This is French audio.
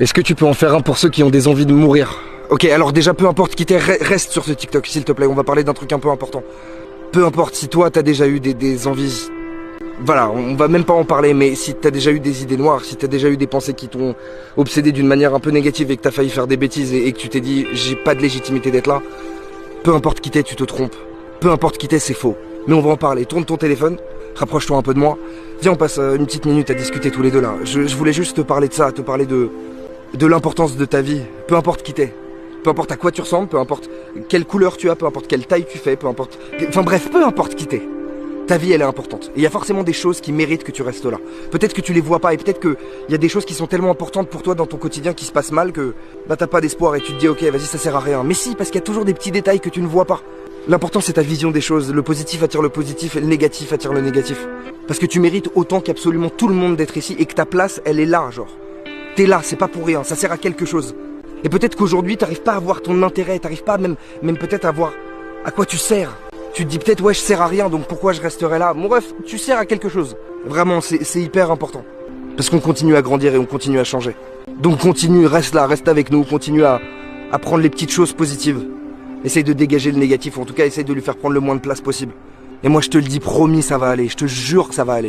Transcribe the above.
Est-ce que tu peux en faire un pour ceux qui ont des envies de mourir? Ok, alors déjà, peu importe qui t'es, reste sur ce TikTok, s'il te plaît, on va parler d'un truc un peu important. Peu importe si toi, t'as déjà eu des envies... Voilà, on va même pas en parler, mais si t'as déjà eu des idées noires, si t'as déjà eu des pensées qui t'ont obsédé d'une manière un peu négative et que t'as failli faire des bêtises et que tu t'es dit, j'ai pas de légitimité d'être là, peu importe qui t'es, tu te trompes. Peu importe qui t'es, c'est faux. Mais on va en parler. Tourne ton téléphone, rapproche-toi un peu de moi. Viens, on passe une petite minute à discuter tous les deux là. Je voulais juste te parler de ça, te parler de l'importance de ta vie. Peu importe qui t'es. Peu importe à quoi tu ressembles, peu importe quelle couleur tu as, peu importe quelle taille tu fais, peu importe... Enfin bref, peu importe qui t'es. Ta vie, elle est importante. Et il y a forcément des choses qui méritent que tu restes là. Peut-être que tu les vois pas et peut-être qu'il y a des choses qui sont tellement importantes pour toi dans ton quotidien qui se passent mal que bah t'as pas d'espoir et tu te dis ok, vas-y, ça sert à rien. Mais si, parce qu'il y a toujours des petits détails que tu ne vois pas. L'important, c'est ta vision des choses. Le positif attire le positif et le négatif attire le négatif. Parce que tu mérites autant qu'absolument tout le monde d'être ici et que ta place, elle est là, genre. T'es là, c'est pas pour rien, ça sert à quelque chose. Et peut-être qu'aujourd'hui, t'arrives pas à voir ton intérêt, t'arrives pas même peut-être à voir à quoi tu sers. Tu te dis peut-être ouais, je sers à rien, donc pourquoi je resterai là? Bon bref, tu sers à quelque chose. Vraiment, c'est hyper important. Parce qu'on continue à grandir et on continue à changer. Donc continue, reste là, reste avec nous, continue à prendre les petites choses positives. Essaye de dégager le négatif, ou en tout cas essaye de lui faire prendre le moins de place possible. Et moi je te le dis, promis, ça va aller, je te jure que ça va aller.